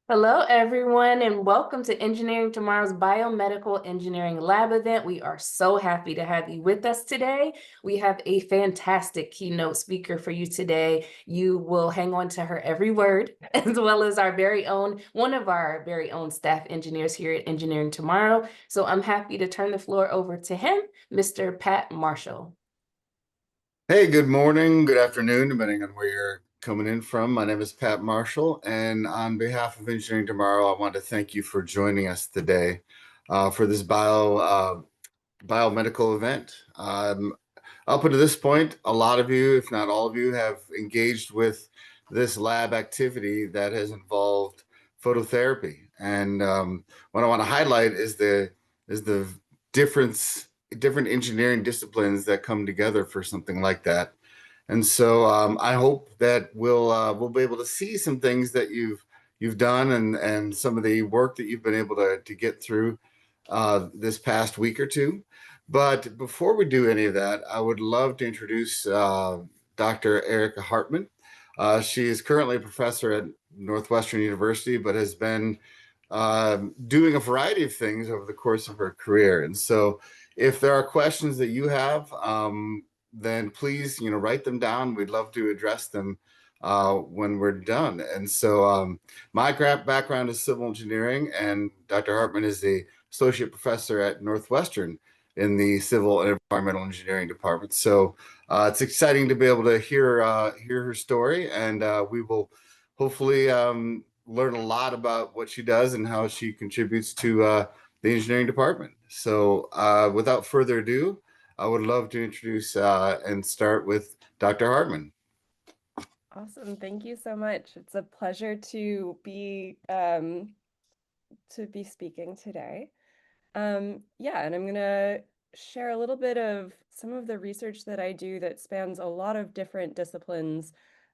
Hello, everyone, and welcome to Engineering Tomorrow's Biomedical Engineering Lab event. We are so happy to have you with us today. We have a fantastic keynote speaker for you today. You will hang on to her every word, as well as our very own, one of our very own staff engineers here at Engineering Tomorrow. So I'm happy to turn the floor over to him, Mr. Pat Marshall. Hey, good morning, good afternoon, depending on where you're coming in from. My name is Pat Marshall, and on behalf of Engineering Tomorrow, I want to thank you for joining us today for this biomedical event. Up until this point, a lot of you, if not all of you, have engaged with this lab activity that has involved phototherapy. And what I want to highlight is the difference, different engineering disciplines that come together for something like that. And so I hope that we'll be able to see some things that you've done and some of the work that you've been able to get through this past week or two. But before we do any of that, I would love to introduce Dr. Erica Hartman. She is currently a professor at Northwestern University, but has been doing a variety of things over the course of her career. And so, if there are questions that you have, then please, write them down. We'd love to address them when we're done. And so, my background is civil engineering, and Dr. Hartman is the associate professor at Northwestern in the civil and environmental engineering department. So it's exciting to be able to hear her story, and we will hopefully learn a lot about what she does and how she contributes to the engineering department. So without further ado, I would love to introduce and start with Dr. Hartman. Awesome. Thank you so much. It's a pleasure to be speaking today. Yeah, and I'm gonna share a little bit of some of the research that I do that spans a lot of different disciplines.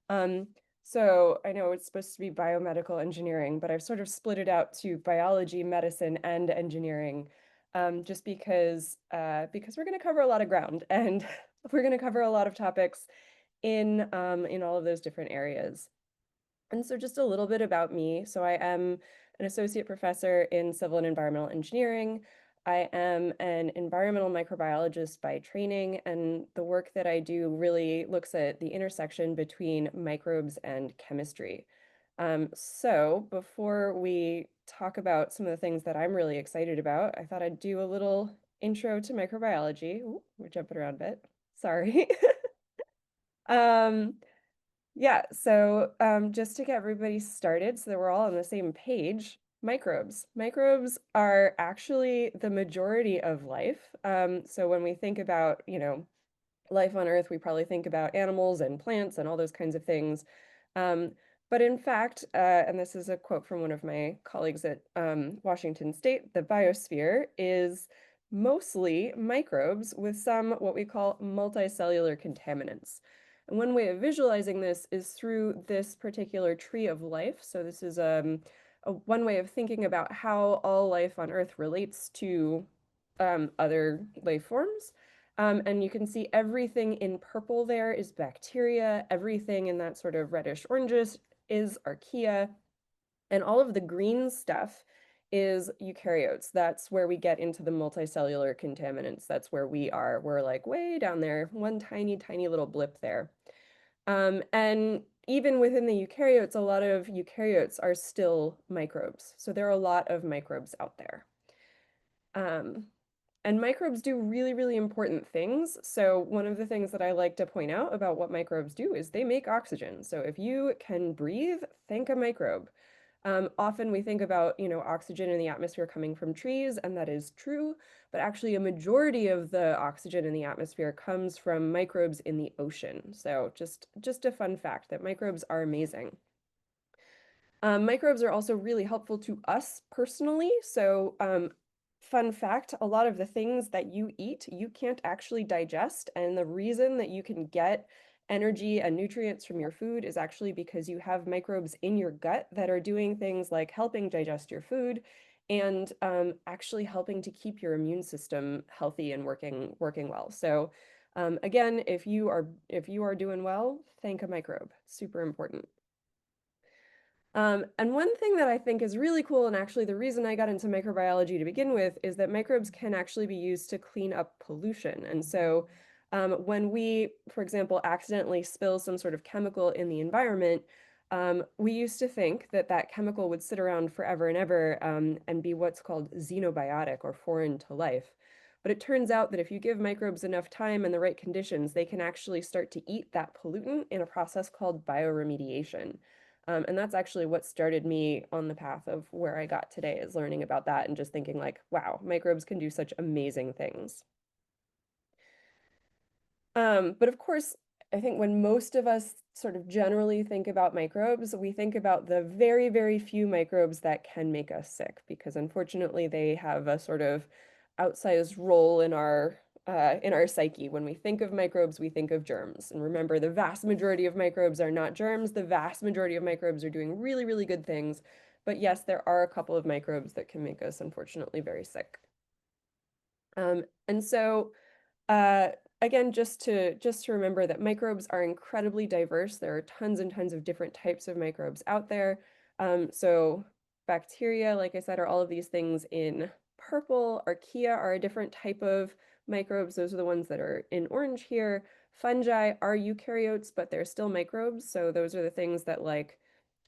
Um, so I know it's supposed to be biomedical engineering, but I've sort of split it out to biology, medicine, and engineering, just because we're going to cover a lot of ground and we're going to cover a lot of topics in all of those different areas. And so just a little bit about me. So I am an associate professor in civil and environmental engineering. I am an environmental microbiologist by training, and the work that I do really looks at the intersection between microbes and chemistry. So before we talk about some of the things that I'm really excited about, I thought I'd do a little intro to microbiology. Ooh, we're jumping around a bit. Sorry. Um, yeah, so just to get everybody started so that we're all on the same page, microbes. Microbes are actually the majority of life. So when we think about, life on Earth, we probably think about animals and plants and all those kinds of things. Um, but in fact, and this is a quote from one of my colleagues at Washington State, the biosphere is mostly microbes with some what we call multicellular contaminants. And one way of visualizing this is through this particular tree of life. So this is one way of thinking about how all life on Earth relates to other life forms. And you can see everything in purple there is bacteria. Everything in that sort of reddish oranges is archaea. And all of the green stuff is eukaryotes. That's where we get into the multicellular contaminants. That's where we are. We're like way down there, one tiny, tiny little blip there. And even within the eukaryotes, a lot of eukaryotes are still microbes. So there are a lot of microbes out there. Um, and microbes do really, really important things. So one of the things that I like to point out about what microbes do is they make oxygen. So if you can breathe, thank a microbe. Often we think about, oxygen in the atmosphere coming from trees, and that is true, but actually a majority of the oxygen in the atmosphere comes from microbes in the ocean. So just a fun fact that microbes are amazing. Microbes are also really helpful to us personally. So fun fact, a lot of the things that you eat, you can't actually digest. And the reason that you can get energy and nutrients from your food is actually because you have microbes in your gut that are doing things like helping digest your food and actually helping to keep your immune system healthy and working well. So again, if you are doing well, thank a microbe. Super important. And one thing that I think is really cool, and actually the reason I got into microbiology to begin with, is that microbes can actually be used to clean up pollution. And so when we, for example, accidentally spill some sort of chemical in the environment, we used to think that that chemical would sit around forever and ever and be what's called xenobiotic or foreign to life. But it turns out that if you give microbes enough time and the right conditions, they can actually start to eat that pollutant in a process called bioremediation. And that's actually what started me on the path of where I got today, is learning about that and just thinking like, wow, microbes can do such amazing things. But of course, I think when most of us sort of generally think about microbes, we think about the very, very few microbes that can make us sick, because unfortunately they have a sort of outsized role in our psyche. When we think of microbes, we think of germs. And remember, the vast majority of microbes are not germs. The vast majority of microbes are doing really, really good things. But yes, there are a couple of microbes that can make us unfortunately very sick. And so uh, again, just to remember that microbes are incredibly diverse. There are tons and tons of different types of microbes out there. So bacteria, like I said, are all of these things in purple. Archaea are a different type of microbes. Those are the ones that are in orange here. Fungi are eukaryotes, but they're still microbes. So those are the things that like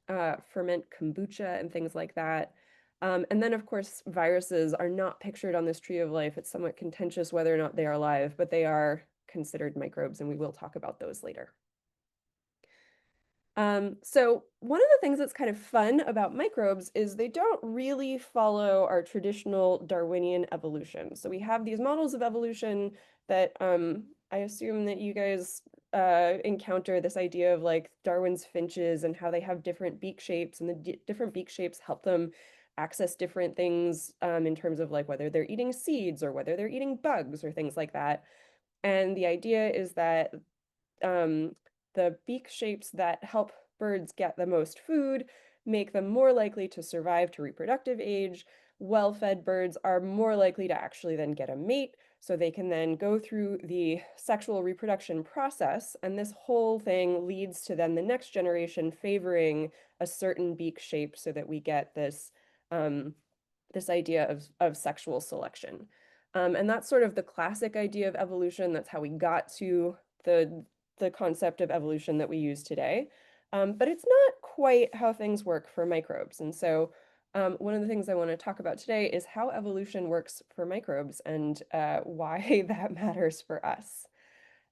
ferment kombucha and things like that. And then, of course, viruses are not pictured on this tree of life. It's somewhat contentious whether or not they are alive, but they are considered microbes, and we will talk about those later. So one of the things that's kind of fun about microbes is they don't really follow our traditional Darwinian evolution. So we have these models of evolution that I assume that you guys encounter this idea of like Darwin's finches and how they have different beak shapes, and the different beak shapes help them access different things in terms of like whether they're eating seeds or whether they're eating bugs or things like that. And the idea is that um, the beak shapes that help birds get the most food make them more likely to survive to reproductive age. Well-fed birds are more likely to actually then get a mate, so they can then go through the sexual reproduction process, and this whole thing leads to then the next generation favoring a certain beak shape so that we get um, this idea of sexual selection. And that's sort of the classic idea of evolution. That's how we got to the concept of evolution that we use today. But it's not quite how things work for microbes. And so one of the things I want to talk about today is how evolution works for microbes and why that matters for us.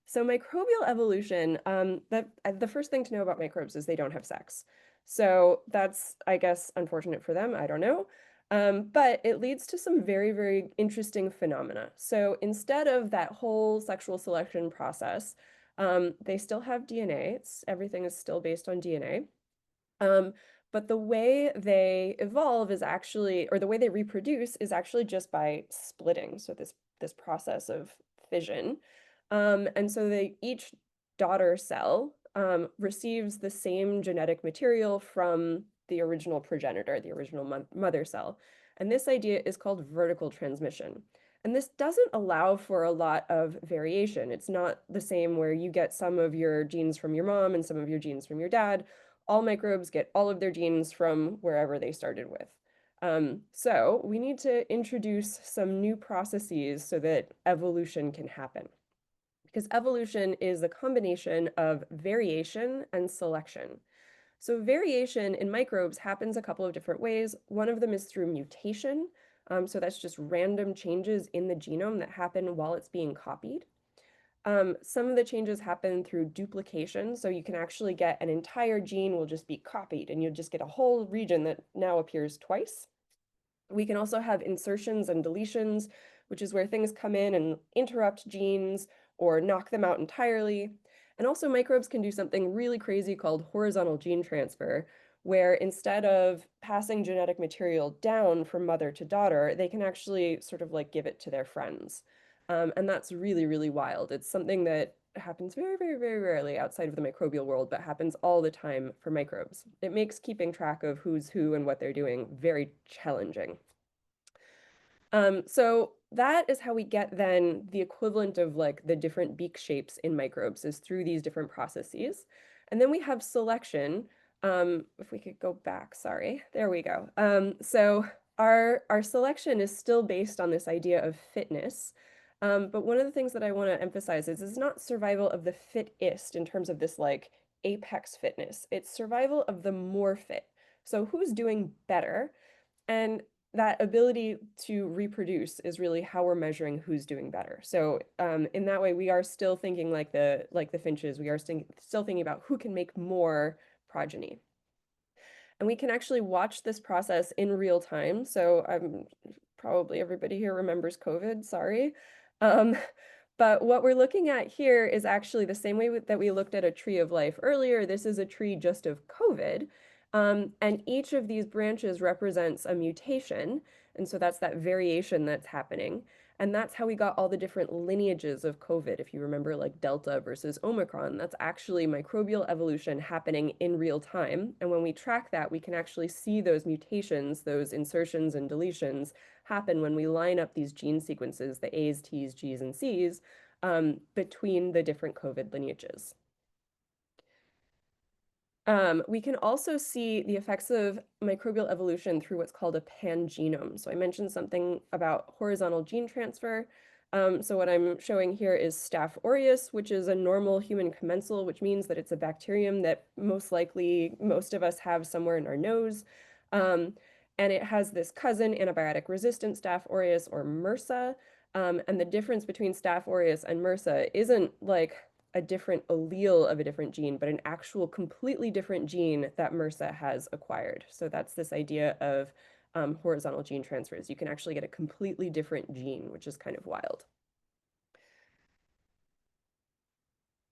So microbial evolution, the first thing to know about microbes is they don't have sex. So that's, I guess, unfortunate for them. I don't know. But it leads to some very, very interesting phenomena. So instead of that whole sexual selection process, they still have DNA. Everything is still based on DNA. Um, but the way they evolve is actually, or the way they reproduce is actually just by splitting. So this process of fission. And so each daughter cell receives the same genetic material from the original progenitor, the original mother cell. And this idea is called vertical transmission. And this doesn't allow for a lot of variation. It's not the same where you get some of your genes from your mom and some of your genes from your dad. All microbes get all of their genes from wherever they started with. So we need to introduce some new processes so that evolution can happen. Because evolution is a combination of variation and selection. So variation in microbes happens a couple of different ways. One of them is through mutation. So that's just random changes in the genome that happen while it's being copied. Some of the changes happen through duplication. So you can actually get an entire gene will just be copied, and you'll just get a whole region that now appears twice. We can also have insertions and deletions, which is where things come in and interrupt genes or knock them out entirely. And also microbes can do something really crazy called horizontal gene transfer, where instead of passing genetic material down from mother to daughter, they can actually sort of like give it to their friends. And that's really, really wild. It's something that happens very, very, very rarely outside of the microbial world, but happens all the time for microbes. It makes keeping track of who's who and what they're doing very challenging. So that is how we get then the equivalent of like the different beak shapes in microbes is through these different processes. And then we have selection, If we could go back, sorry, there we go. So our selection is still based on this idea of fitness. But one of the things that I want to emphasize is it's not survival of the fittest in terms of this like apex fitness. It's survival of the more fit. So who's doing better? And that ability to reproduce is really how we're measuring who's doing better. So in that way, we are still thinking like the finches. We are still thinking about who can make more progeny. And we can actually watch this process in real time. So probably everybody here remembers COVID, sorry. Um, but what we're looking at here is actually the same way that we looked at a tree of life earlier. This is a tree just of COVID. And each of these branches represents a mutation. And so that's that variation that's happening. And that's how we got all the different lineages of COVID. If you remember, like Delta versus Omicron, that's actually microbial evolution happening in real time. And when we track that, we can actually see those mutations, those insertions and deletions happen when we line up these gene sequences, the A's, T's, G's, and C's, between the different COVID lineages. We can also see the effects of microbial evolution through what's called a pangenome. So I mentioned something about horizontal gene transfer. So what I'm showing here is Staph aureus, which is a normal human commensal, which means that it's a bacterium that most likely most of us have somewhere in our nose. And it has this cousin antibiotic-resistant Staph aureus or MRSA. And the difference between Staph aureus and MRSA isn't like a different allele of a different gene, but an actual completely different gene that MRSA has acquired. So that's this idea of horizontal gene transfers. You can actually get a completely different gene, which is kind of wild.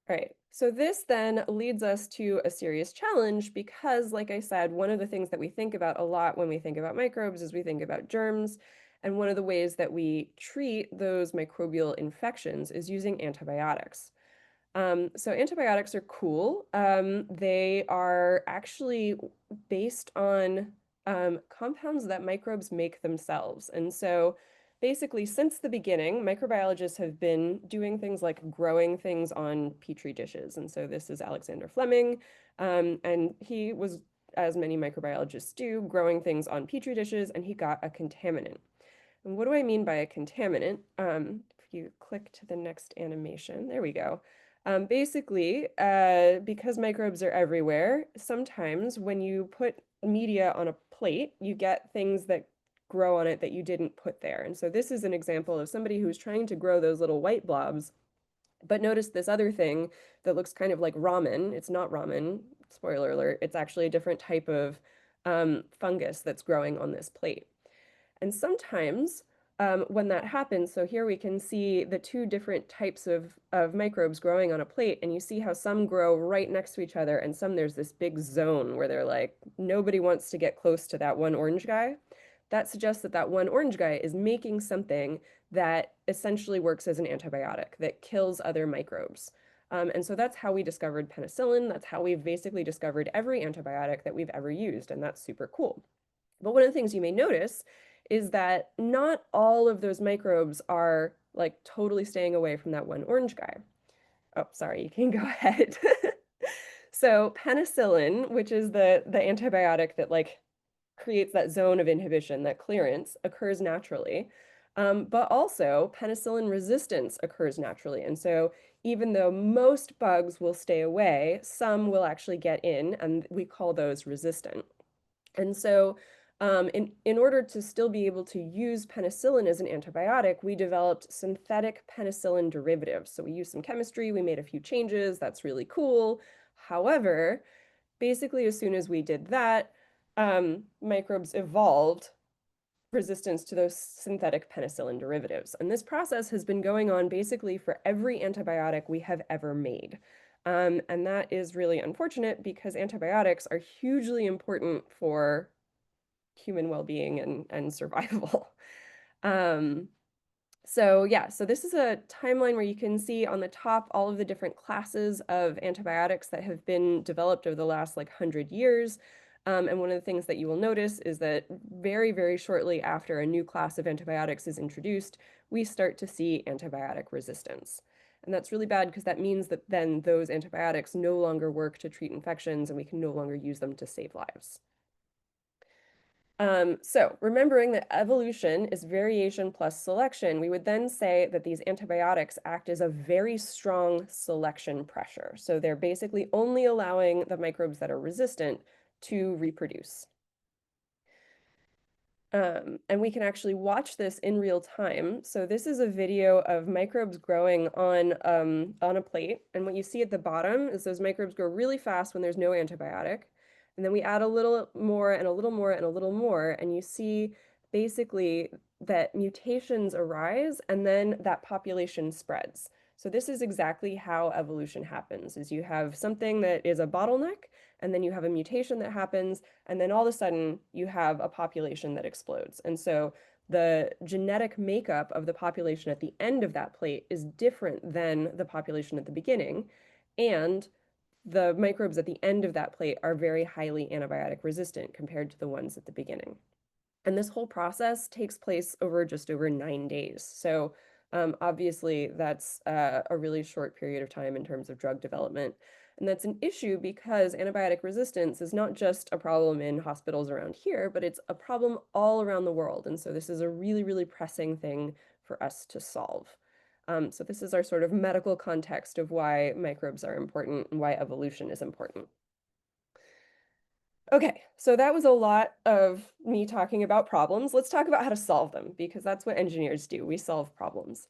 All right, so this then leads us to a serious challenge because, like I said, one of the things that we think about a lot when we think about microbes is we think about germs. And one of the ways that we treat those microbial infections is using antibiotics. So antibiotics are cool. They are actually based on compounds that microbes make themselves. And so basically, since the beginning, microbiologists have been doing things like growing things on petri dishes. And so this is Alexander Fleming. And he was, as many microbiologists do, growing things on petri dishes, and he got a contaminant. And what do I mean by a contaminant? If you click to the next animation, there we go. Basically, because microbes are everywhere, sometimes when you put media on a plate, you get things that grow on it that you didn't put there. And so this is an example of somebody who's trying to grow those little white blobs, but notice this other thing that looks kind of like ramen. It's not ramen, spoiler alert. It's actually a different type of fungus that's growing on this plate. And sometimes when that happens, so here we can see the two different types of microbes growing on a plate, and you see how some grow right next to each other, and some there's this big zone where they're like, nobody wants to get close to that one orange guy. That suggests that that one orange guy is making something that essentially works as an antibiotic that kills other microbes. And so that's how we discovered penicillin. That's how we've basically discovered every antibiotic that we've ever used, and that's super cool. But one of the things you may notice is that not all of those microbes are like totally staying away from that one orange guy. Oh, sorry, you can go ahead. So penicillin, which is the antibiotic that like creates that zone of inhibition, that clearance, occurs naturally. But also penicillin resistance occurs naturally. And so even though most bugs will stay away, some will actually get in, and we call those resistant. And so in order to still be able to use penicillin as an antibiotic, we developed synthetic penicillin derivatives. So we used some chemistry, we made a few changes, that's really cool. However, basically as soon as we did that, microbes evolved resistance to those synthetic penicillin derivatives. And this process has been going on basically for every antibiotic we have ever made. And that is really unfortunate because antibiotics are hugely important for human well-being and survival. So yeah, so this is a timeline where you can see on the top all of the different classes of antibiotics that have been developed over the last like 100 years. And one of the things that you will notice is that very, very shortly after a new class of antibiotics is introduced, we start to see antibiotic resistance. And that's really bad because that means that then those antibiotics no longer work to treat infections and we can no longer use them to save lives. So remembering that evolution is variation plus selection, we would then say that these antibiotics act as a very strong selection pressure. So they're basically only allowing the microbes that are resistant to reproduce. And we can actually watch this in real time. So this is a video of microbes growing on a plate. And what you see at the bottom is those microbes grow really fast when there's no antibiotic. And then we add a little more and a little more and a little more, and you see basically that mutations arise and then that population spreads. So this is exactly how evolution happens, is you have something that is a bottleneck, and then you have a mutation that happens, and then all of a sudden you have a population that explodes. And so the genetic makeup of the population at the end of that plate is different than the population at the beginning. And the microbes at the end of that plate are very highly antibiotic resistant compared to the ones at the beginning. And this whole process takes place over just over 9 days. So obviously that's a really short period of time in terms of drug development. And that's an issue because antibiotic resistance is not just a problem in hospitals around here, but it's a problem all around the world. And so this is a really, really pressing thing for us to solve. So this is our sort of medical context of why microbes are important and why evolution is important. Okay, so that was a lot of me talking about problems. Let's talk about how to solve them, because that's what engineers do. We solve problems.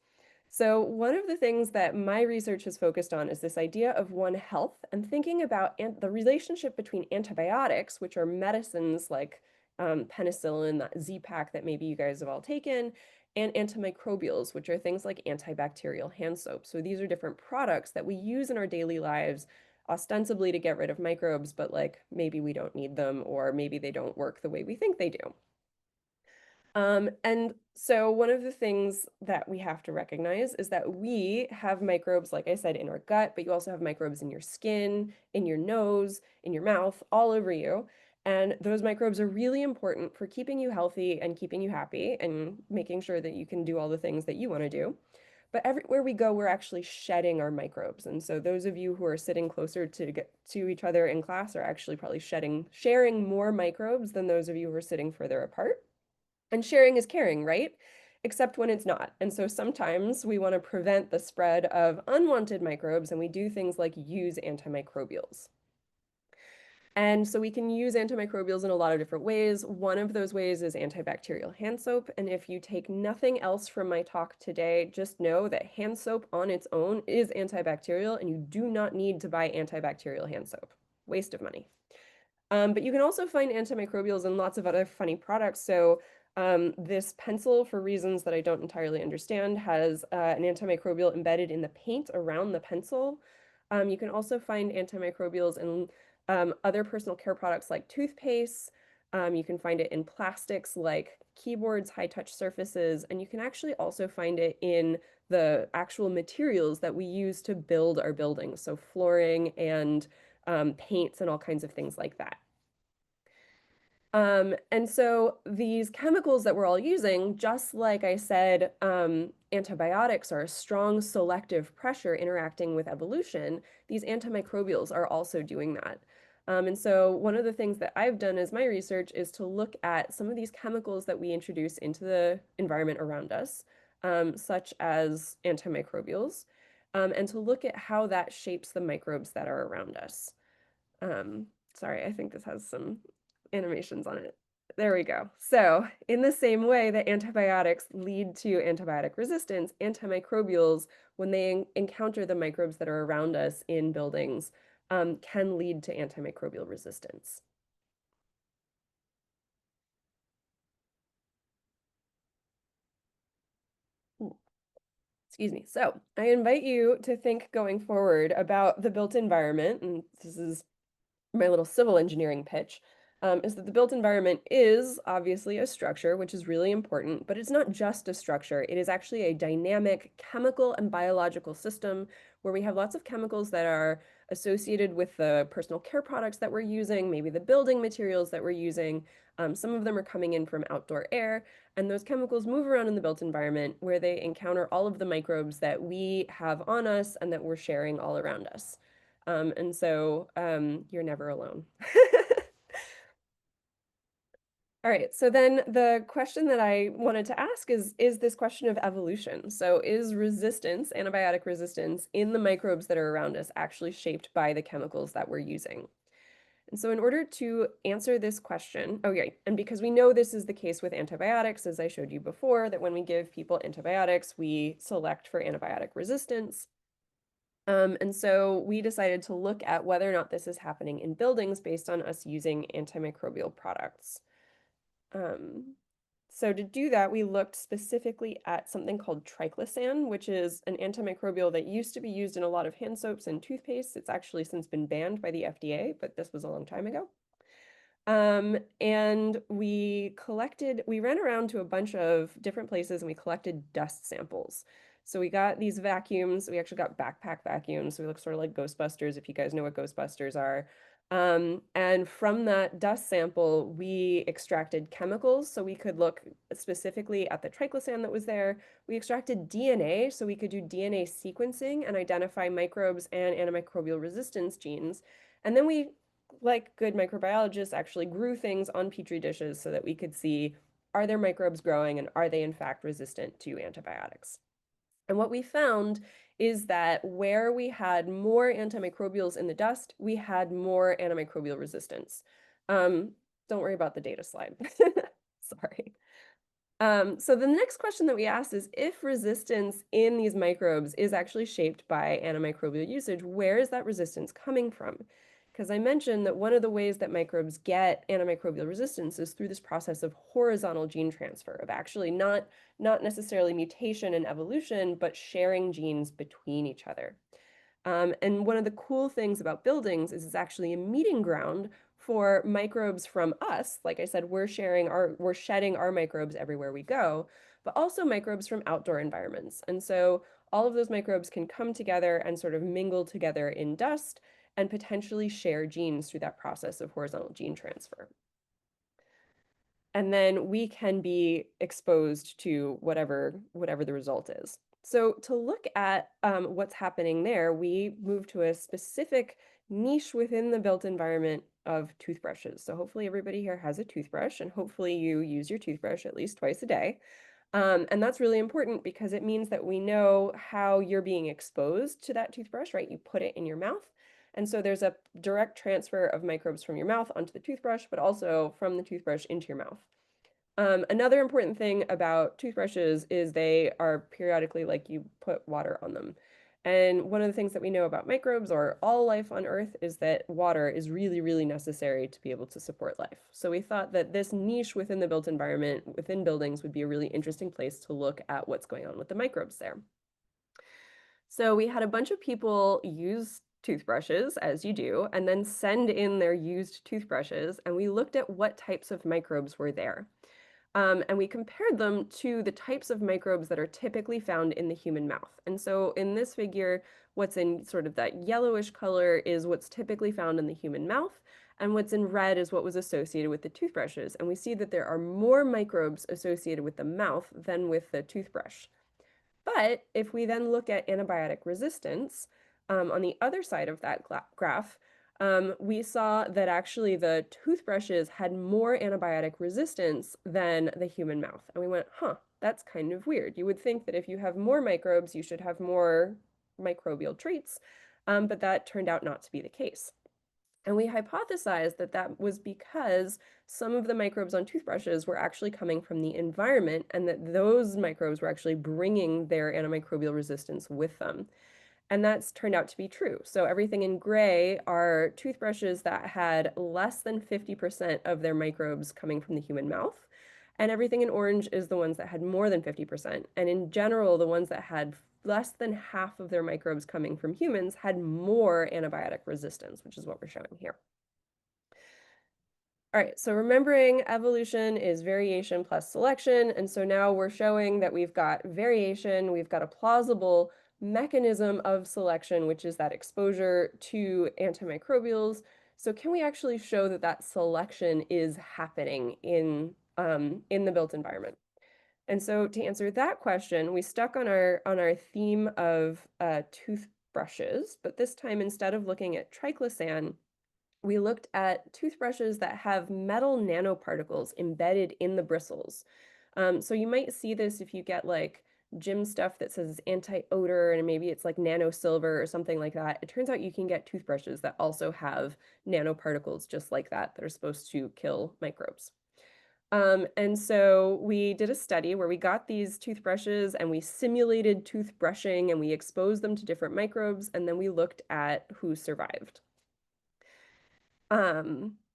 So one of the things that my research has focused on is this idea of One Health and thinking about the relationship between antibiotics, which are medicines like penicillin, that Z-Pak that maybe you guys have all taken, and antimicrobials, which are things like antibacterial hand soap. So these are different products that we use in our daily lives ostensibly to get rid of microbes, but like maybe we don't need them or maybe they don't work the way we think they do. And so one of the things that we have to recognize is that we have microbes, like I said, in our gut, but you also have microbes in your skin, in your nose, in your mouth, all over you. And those microbes are really important for keeping you healthy and keeping you happy and making sure that you can do all the things that you want to do. But everywhere we go, we're actually shedding our microbes. And so those of you who are sitting closer to each other in class are actually probably sharing more microbes than those of you who are sitting further apart. And sharing is caring, right? Except when it's not. And so sometimes we want to prevent the spread of unwanted microbes, and we do things like use antimicrobials. And so we can use antimicrobials in a lot of different ways. One of those ways is antibacterial hand soap. And if you take nothing else from my talk today, just know that hand soap on its own is antibacterial, and you do not need to buy antibacterial hand soap. Waste of money. But you can also find antimicrobials in lots of other funny products. So this pencil, for reasons that I don't entirely understand, has an antimicrobial embedded in the paint around the pencil. You can also find antimicrobials in other personal care products like toothpaste. You can find it in plastics like keyboards, high-touch surfaces, and you can actually also find it in the actual materials that we use to build our buildings, so flooring and paints and all kinds of things like that. And so these chemicals that we're all using, just like I said, antibiotics are a strong selective pressure interacting with evolution. These antimicrobials are also doing that. And so one of the things that I've done as my research is to look at some of these chemicals that we introduce into the environment around us, such as antimicrobials, and to look at how that shapes the microbes that are around us. Sorry, I think this has some animations on it. There we go. So in the same way that antibiotics lead to antibiotic resistance, antimicrobials, when they encounter the microbes that are around us in buildings, can lead to antimicrobial resistance. Excuse me. So I invite you to think going forward about the built environment, and this is my little civil engineering pitch, is that the built environment is obviously a structure, which is really important, but it's not just a structure. It is actually a dynamic chemical and biological system where we have lots of chemicals that are associated with the personal care products that we're using, maybe the building materials that we're using. Some of them are coming in from outdoor air, and those chemicals move around in the built environment where they encounter all of the microbes that we have on us and that we're sharing all around us. And so you're never alone. All right, so then the question that I wanted to ask is this question of evolution. So is resistance, antibiotic resistance in the microbes that are around us actually shaped by the chemicals that we're using? And so in order to answer this question, oh yeah, and because we know this is the case with antibiotics, as I showed you before, that when we give people antibiotics, we select for antibiotic resistance. And so we decided to look at whether or not this is happening in buildings based on us using antimicrobial products. So to do that, we looked specifically at something called triclosan, which is an antimicrobial that used to be used in a lot of hand soaps and toothpaste. It's actually since been banned by the FDA, but this was a long time ago. And we ran around to a bunch of different places and we collected dust samples. So we got these vacuums. We actually got backpack vacuums. So we look sort of like Ghostbusters, if you guys know what Ghostbusters are. And from that dust sample, we extracted chemicals. So we could look specifically at the triclosan that was there. We extracted DNA, so we could do DNA sequencing and identify microbes and antimicrobial resistance genes. And then we, like good microbiologists, actually grew things on petri dishes so that we could see, are there microbes growing and are they in fact resistant to antibiotics? And what we found is that where we had more antimicrobials in the dust, we had more antimicrobial resistance. Don't worry about the data slide. Sorry. So the next question that we asked is, if resistance in these microbes is actually shaped by antimicrobial usage, where is that resistance coming from? Because I mentioned that one of the ways that microbes get antimicrobial resistance is through this process of horizontal gene transfer, of actually not necessarily mutation and evolution, but sharing genes between each other. And one of the cool things about buildings is it's actually a meeting ground for microbes from us. Like I said, we're shedding our microbes everywhere we go, but also microbes from outdoor environments. And so all of those microbes can come together and sort of mingle together in dust and potentially share genes through that process of horizontal gene transfer. And then we can be exposed to whatever the result is. So to look at what's happening there, we move to a specific niche within the built environment of toothbrushes. So hopefully everybody here has a toothbrush, and hopefully you use your toothbrush at least twice a day. And that's really important because it means that we know how you're being exposed to that toothbrush, right? You put it in your mouth. And so there's a direct transfer of microbes from your mouth onto the toothbrush, but also from the toothbrush into your mouth. Another important thing about toothbrushes is they are periodically, like, you put water on them. And one of the things that we know about microbes or all life on Earth is that water is really, really necessary to be able to support life. So we thought that this niche within the built environment, within buildings, would be a really interesting place to look at what's going on with the microbes there. So we had a bunch of people use toothbrushes, as you do, and then send in their used toothbrushes, and we looked at what types of microbes were there. And we compared them to the types of microbes that are typically found in the human mouth. And so in this figure, what's in sort of that yellowish color is what's typically found in the human mouth, and what's in red is what was associated with the toothbrushes. And we see that there are more microbes associated with the mouth than with the toothbrush. But if we then look at antibiotic resistance, on the other side of that graph, we saw that actually the toothbrushes had more antibiotic resistance than the human mouth. And we went, huh, that's kind of weird. You would think that if you have more microbes, you should have more microbial traits, but that turned out not to be the case. And we hypothesized that that was because some of the microbes on toothbrushes were actually coming from the environment and that those microbes were actually bringing their antimicrobial resistance with them. And that's turned out to be true. So everything in gray are toothbrushes that had less than 50% of their microbes coming from the human mouth. And everything in orange is the ones that had more than 50%. And in general, the ones that had less than half of their microbes coming from humans had more antibiotic resistance, which is what we're showing here. All right, so remembering evolution is variation plus selection. And so now we're showing that we've got variation, we've got a plausible mechanism of selection, which is that exposure to antimicrobials. So can we actually show that that selection is happening in the built environment? And so to answer that question, we stuck on our theme of toothbrushes, but this time instead of looking at triclosan, we looked at toothbrushes that have metal nanoparticles embedded in the bristles. So you might see this if you get like gym stuff that says anti-odor and maybe it's like nano silver or something like that. It turns out you can get toothbrushes that also have nanoparticles just like that are supposed to kill microbes. And so we did a study where we got these toothbrushes and we simulated toothbrushing and we exposed them to different microbes and then we looked at who survived.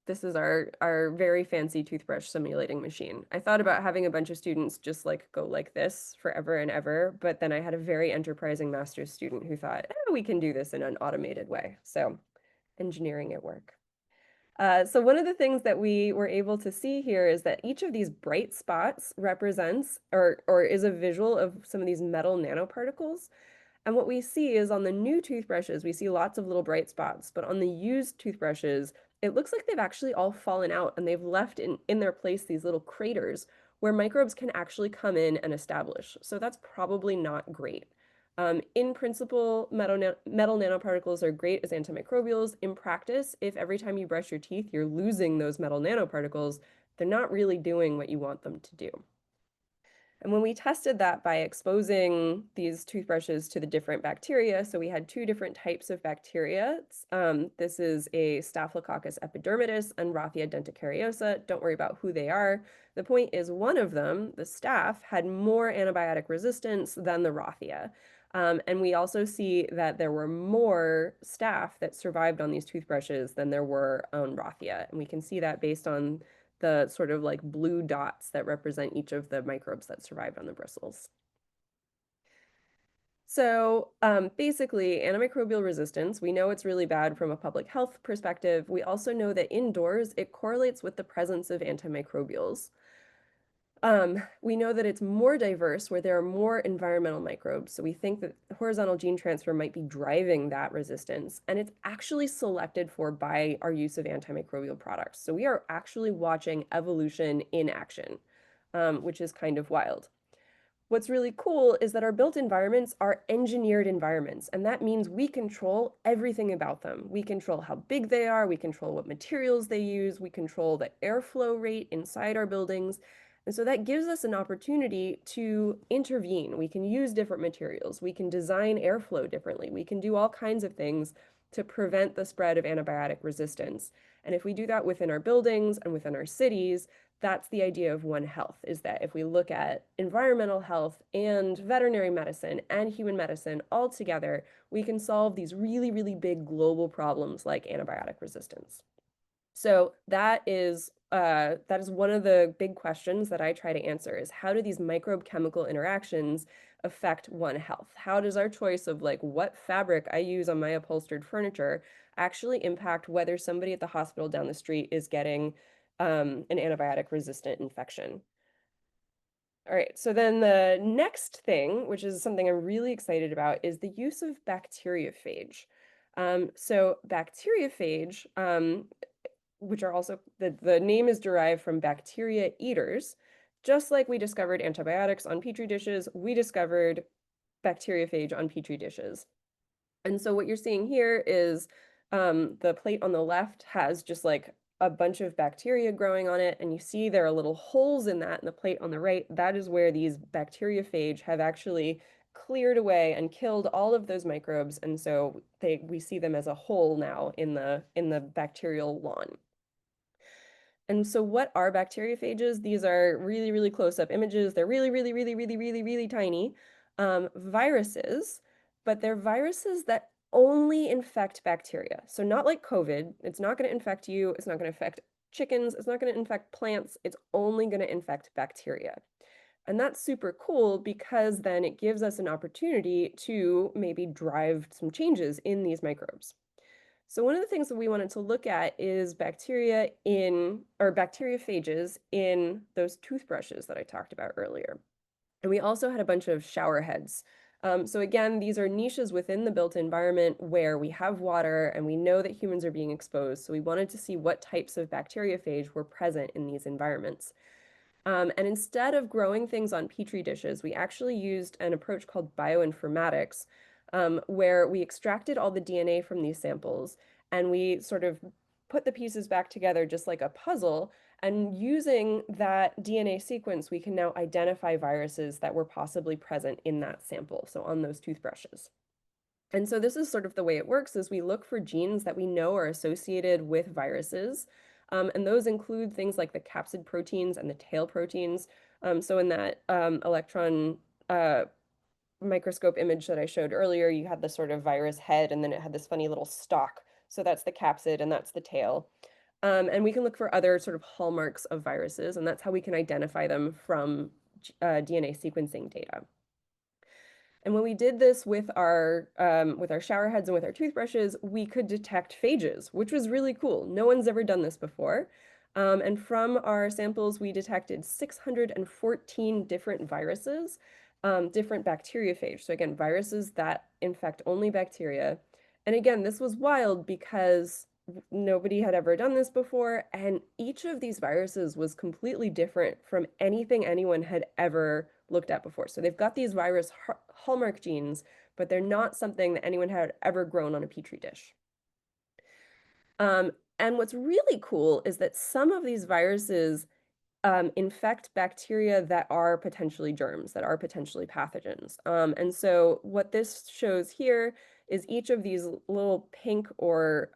This is our very fancy toothbrush simulating machine. I thought about having a bunch of students just like go like this forever and ever, but then I had a very enterprising master's student who thought, we can do this in an automated way. So engineering at work. So one of the things that we were able to see here is that each of these bright spots represents or is a visual of some of these metal nanoparticles. And what we see is on the new toothbrushes, we see lots of little bright spots, but on the used toothbrushes, it looks like they've actually all fallen out and they've left in their place these little craters where microbes can actually come in and establish. So that's probably not great. In principle, metal nanoparticles are great as antimicrobials. In practice, if every time you brush your teeth, you're losing those metal nanoparticles, they're not really doing what you want them to do. And when we tested that by exposing these toothbrushes to the different bacteria, so we had two different types of bacteria. This is a Staphylococcus epidermidis and Raffia dentacariosa. Don't worry about who they are. The point is one of them, the staph, had more antibiotic resistance than the Raffia. And we also see that there were more staph that survived on these toothbrushes than there were on Raffia. And we can see that based on the sort of like blue dots that represent each of the microbes that survived on the bristles. So basically, antimicrobial resistance, we know it's really bad from a public health perspective. We also know that indoors, it correlates with the presence of antimicrobials. We know that it's more diverse where there are more environmental microbes. So we think that horizontal gene transfer might be driving that resistance. And it's actually selected for by our use of antimicrobial products. So we are actually watching evolution in action, which is kind of wild. What's really cool is that our built environments are engineered environments, and that means we control everything about them. We control how big they are, we control what materials they use, we control the airflow rate inside our buildings. And so that gives us an opportunity to intervene. We can use different materials, we can design airflow differently, we can do all kinds of things to prevent the spread of antibiotic resistance. And if we do that within our buildings and within our cities, that's the idea of One Health, is that if we look at environmental health and veterinary medicine and human medicine all together, we can solve these really, really big global problems like antibiotic resistance. So that is one of the big questions that I try to answer is how do these microbe chemical interactions affect One Health? How does our choice of like what fabric I use on my upholstered furniture actually impact whether somebody at the hospital down the street is getting an antibiotic resistant infection? All right, so then the next thing, which is something I'm really excited about, is the use of bacteriophage. So bacteriophage, which are also, the name is derived from bacteria eaters. Just like we discovered antibiotics on Petri dishes, we discovered bacteriophage on Petri dishes. And so what you're seeing here is the plate on the left has just like a bunch of bacteria growing on it, and you see there are little holes in that, and the plate on the right, that is where these bacteriophage have actually cleared away and killed all of those microbes, and so we see them as a whole now in the bacterial lawn. And so what are bacteriophages? These are really, really close-up images. They're really, really, really, really, really, really tiny viruses, but they're viruses that only infect bacteria. So not like COVID. It's not going to infect you. It's not going to infect chickens. It's not going to infect plants. It's only going to infect bacteria. And that's super cool because then it gives us an opportunity to maybe drive some changes in these microbes. So one of the things that we wanted to look at is bacteria or bacteriophages in those toothbrushes that I talked about earlier. And we also had a bunch of shower heads So again, these are niches within the built environment where we have water and we know that humans are being exposed. So we wanted to see what types of bacteriophage were present in these environments. And instead of growing things on petri dishes, we actually used an approach called bioinformatics, where we extracted all the DNA from these samples and we sort of put the pieces back together just like a puzzle. And using that DNA sequence, we can now identify viruses that were possibly present in that sample, so on those toothbrushes. And so this is sort of the way it works is we look for genes that we know are associated with viruses. And those include things like the capsid proteins and the tail proteins. So in that electron microscope image that I showed earlier, you had the sort of virus head and then it had this funny little stalk. So that's the capsid and that's the tail. And we can look for other sort of hallmarks of viruses, and that's how we can identify them from DNA sequencing data. And when we did this with our shower heads and with our toothbrushes, we could detect phages, which was really cool. No one's ever done this before. And from our samples, we detected 614 different viruses, different bacteriophage. So again, viruses that infect only bacteria. And again, this was wild because nobody had ever done this before, and each of these viruses was completely different from anything anyone had ever looked at before. So they've got these virus hallmark genes, but they're not something that anyone had ever grown on a petri dish. And what's really cool is that some of these viruses infect bacteria that are potentially germs, that are potentially pathogens. And so what this shows here is each of these little pink or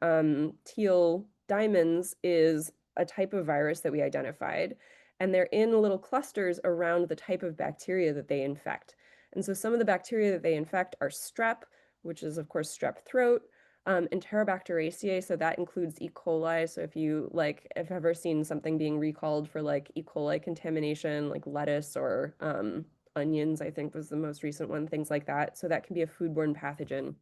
teal diamonds is a type of virus that we identified, and they're in little clusters around the type of bacteria that they infect. And so some of the bacteria that they infect are strep, which is of course strep throat, Enterobacteriaceae, so that includes E. coli. So if you have ever seen something being recalled for like E. coli contamination, like lettuce or onions, I think was the most recent one, things like that. So that can be a foodborne pathogen.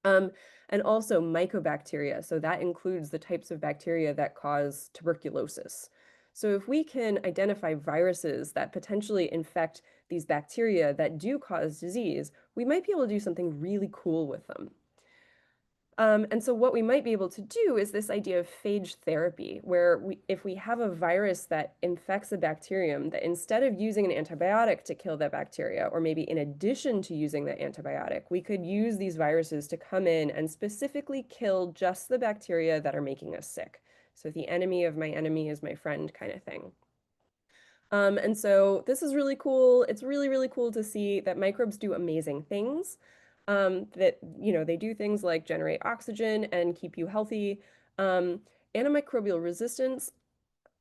And also mycobacteria. So that includes the types of bacteria that cause tuberculosis. So if we can identify viruses that potentially infect these bacteria that do cause disease, we might be able to do something really cool with them. And so what we might be able to do is this idea of phage therapy, where if we have a virus that infects a bacterium, that instead of using an antibiotic to kill that bacteria, or maybe in addition to using that antibiotic, we could use these viruses to come in and specifically kill just the bacteria that are making us sick. So the enemy of my enemy is my friend kind of thing. And so this is really cool. It's really, really cool to see that microbes do amazing things. That, they do things like generate oxygen and keep you healthy. Antimicrobial resistance,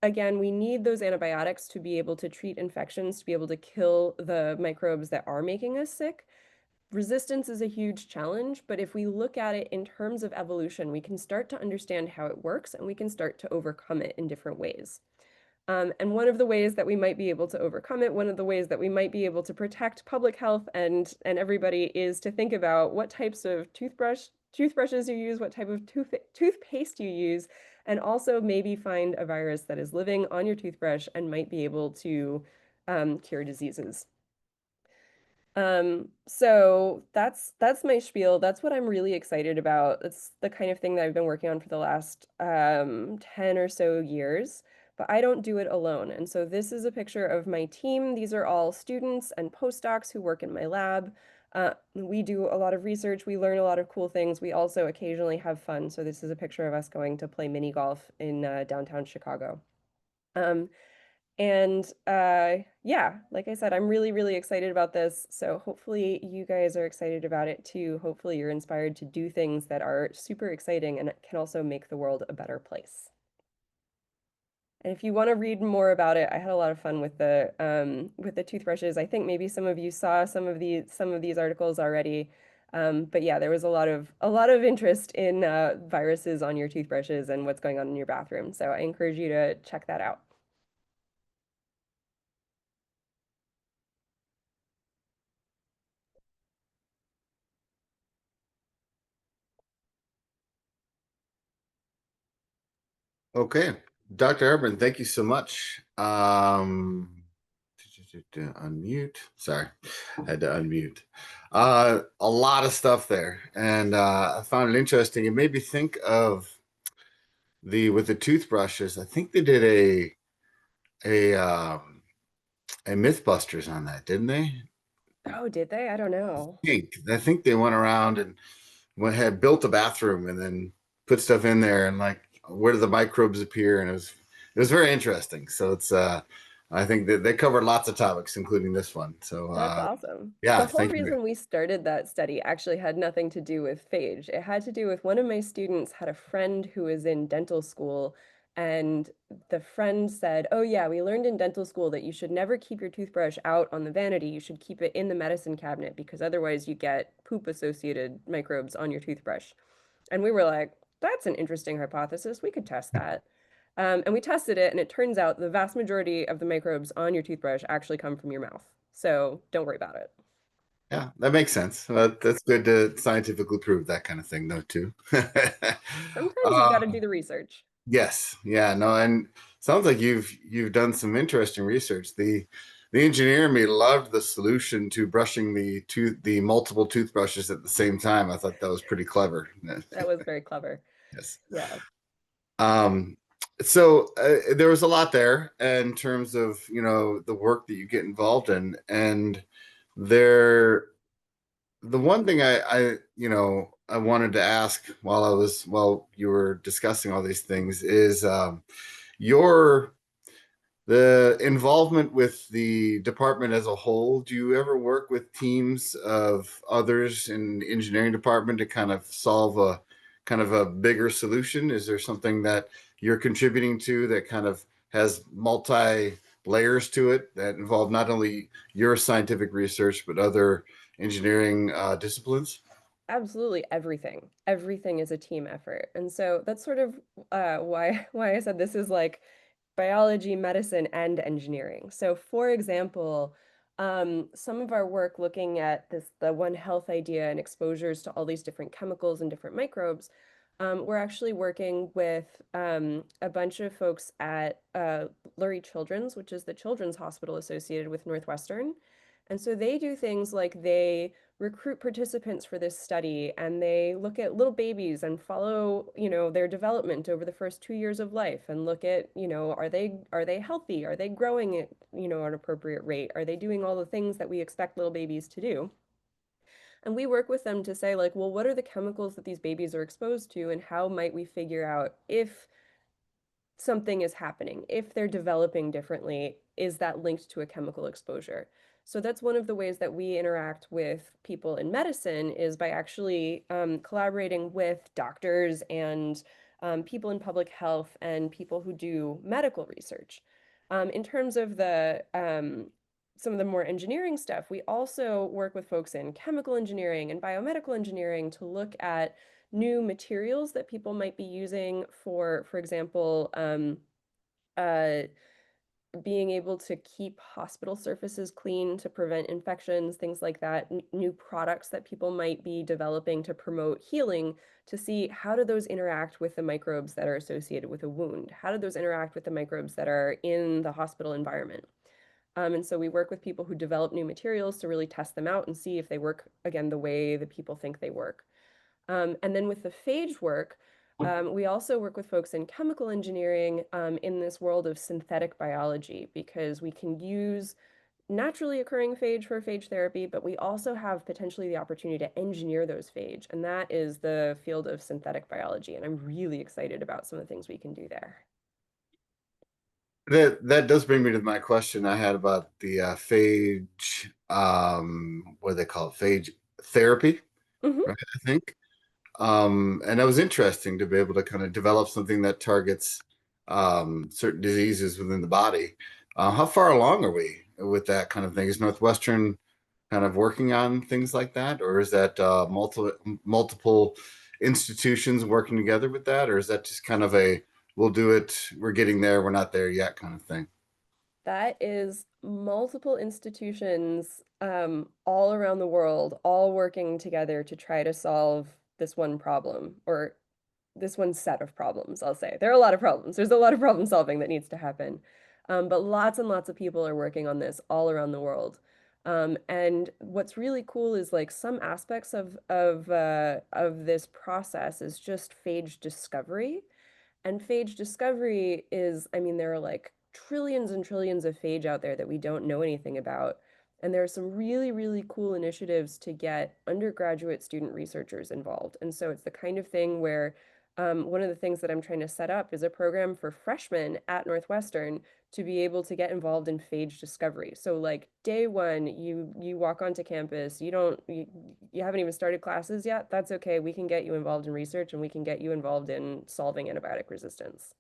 again, we need those antibiotics to be able to treat infections, to be able to kill the microbes that are making us sick. Resistance is a huge challenge, but if we look at it in terms of evolution, we can start to understand how it works and we can start to overcome it in different ways. And one of the ways that we might be able to overcome it, one of the ways that we might be able to protect public health and everybody is to think about what types of toothbrushes you use, what type of toothpaste you use, and also maybe find a virus that is living on your toothbrush and might be able to cure diseases. So that's my spiel. That's what I'm really excited about. It's the kind of thing that I've been working on for the last 10 or so years, but I don't do it alone. And so this is a picture of my team. These are all students and postdocs who work in my lab. We do a lot of research. We learn a lot of cool things. We also occasionally have fun. So this is a picture of us going to play mini golf in downtown Chicago. Yeah, like I said, I'm really, really excited about this. So hopefully you guys are excited about it too. Hopefully you're inspired to do things that are super exciting and can also make the world a better place. And if you want to read more about it, I had a lot of fun with the toothbrushes. I think maybe some of you saw some of these articles already. But yeah, there was a lot of interest in viruses on your toothbrushes and what's going on in your bathroom. So I encourage you to check that out. Okay, Dr. Hartman, thank you so much. to unmute. Sorry, I had to unmute. A lot of stuff there, and I found it interesting. It made me think of with the toothbrushes. I think they did a MythBusters on that, didn't they? Oh, did they? I don't know. I think they went around and had built a bathroom and then put stuff in there and like where do the microbes appear, and it was very interesting. So it's I think that they covered lots of topics, including this one. So That's awesome. yeah, The whole thank you. reason we started that study actually had nothing to do with phage. It had to do with one of my students had a friend who was in dental school, and the friend said, "Oh yeah, we learned in dental school that you should never keep your toothbrush out on the vanity. You should keep it in the medicine cabinet because otherwise you get poop associated microbes on your toothbrush." And we were like, "That's an interesting hypothesis. We could test that." And we tested it, and it turns out the vast majority of the microbes on your toothbrush actually come from your mouth. So don't worry about it. Yeah, that makes sense. That's good to scientifically prove that kind of thing, though, too. Sometimes you've got to uh, do the research. yes, yeah, no, and sounds like you've done some interesting research. The engineer in me loved the solution to brushing the multiple toothbrushes at the same time. I thought that was pretty clever. That was very clever. Yes. Yeah. Um, so there was a lot there in terms of, the work that you get involved in. And there, the one thing I wanted to ask while you were discussing all these things is your the involvement with the department as a whole. Do you ever work with teams of others in the engineering department to kind of solve a kind of a bigger solution? Is there something that you're contributing to that kind of has multi layers to it that involve not only your scientific research but other engineering disciplines? Absolutely everything. Everything is a team effort. And so that's sort of why I said this is like biology, medicine, and engineering. So for example, some of our work looking at the One Health idea and exposures to all these different chemicals and different microbes, we're actually working with a bunch of folks at Lurie Children's, which is the children's hospital associated with Northwestern. And so they do things like they recruit participants for this study and they look at little babies and follow, their development over the first 2 years of life and look at, are they healthy? Are they growing at, an appropriate rate? Are they doing all the things that we expect little babies to do? And we work with them to say, like, well, what are the chemicals that these babies are exposed to, and how might we figure out if something is happening, if they're developing differently, is that linked to a chemical exposure? So that's one of the ways that we interact with people in medicine is by actually collaborating with doctors and people in public health and people who do medical research. In terms of the some of the more engineering stuff, we also work with folks in chemical engineering and biomedical engineering to look at new materials that people might be using for example, uh, being able to keep hospital surfaces clean to prevent infections, things like that, new products that people might be developing to promote healing, to see how do those interact with the microbes that are associated with a wound? How do those interact with the microbes that are in the hospital environment? And so we work with people who develop new materials to really test them out and see if they work, again, the way the people think they work. And then with the phage work, we also work with folks in chemical engineering in this world of synthetic biology because we can use naturally occurring phage for phage therapy, but we also have potentially the opportunity to engineer those phage. And that is the field of synthetic biology. And I'm really excited about some of the things we can do there. That does bring me to my question I had about the phage, what do they call it? Phage therapy, Hmm. right? I think. And that was interesting to be able to kind of develop something that targets certain diseases within the body. How far along are we with that kind of thing? Is Northwestern kind of working on things like that, or is that multiple institutions working together with that, or is that just kind of a we'll do it, we're getting there, we're not there yet kind of thing? That is multiple institutions all around the world, all working together to try to solve this one problem or this one set of problems, I'll say. There are a lot of problems. There's a lot of problem solving that needs to happen. But lots and lots of people are working on this all around the world. And what's really cool is like some aspects of this process is just phage discovery. And phage discovery is, I mean, there are like trillions and trillions of phage out there that we don't know anything about. And there are some really, really cool initiatives to get undergraduate student researchers involved. And so it's the kind of thing where one of the things that I'm trying to set up is a program for freshmen at Northwestern to be able to get involved in phage discovery. So like day one, you walk onto campus, you haven't even started classes yet. That's okay. We can get you involved in research and we can get you involved in solving antibiotic resistance.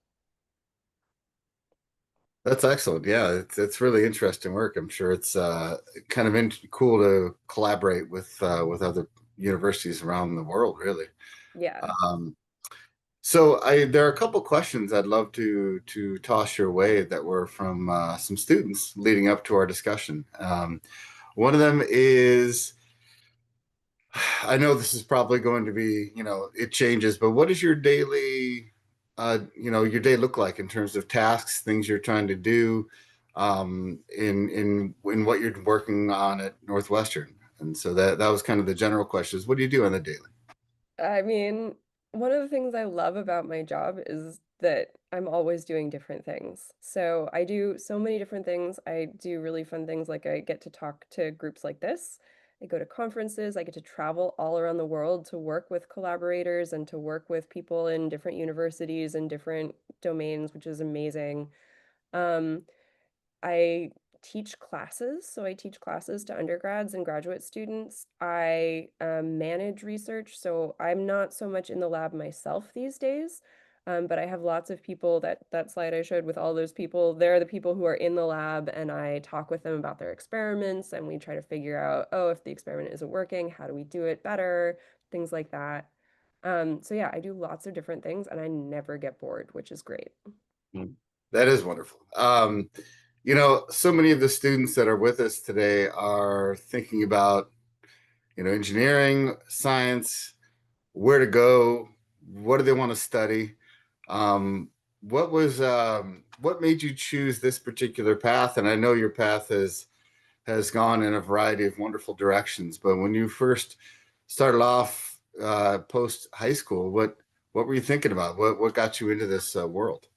That's excellent. Yeah, it's really interesting work. I'm sure it's kind of cool to collaborate with other universities around the world, really. Yeah. Um, so there are a couple questions I'd love to toss your way that were from some students leading up to our discussion. One of them is, I know this is probably going to be, it changes, but what does your daily, your day look like in terms of tasks, things you're trying to do, in what you're working on at Northwestern? And so that was kind of the general question is, what do you do on the daily? I mean, one of the things I love about my job is that I'm always doing different things. So I do so many different things. I do really fun things like I get to talk to groups like this. I go to conferences. I get to travel all around the world to work with collaborators and to work with people in different universities and different domains, which is amazing. Um, I teach classes, so I teach classes to undergrads and graduate students. I manage research, so I'm not so much in the lab myself these days, but I have lots of people. That slide I showed with all those people, they're the people who are in the lab, and I talk with them about their experiments, and we try to figure out, oh, if the experiment isn't working, how do we do it better, things like that. So yeah, I do lots of different things, and I never get bored, which is great. Mm. That is wonderful. So many of the students that are with us today are thinking about, engineering, science, where to go, what do they want to study? Um, what made you choose this particular path? And I know your path has gone in a variety of wonderful directions, but when you first started off post high school, what were you thinking about? What got you into this world?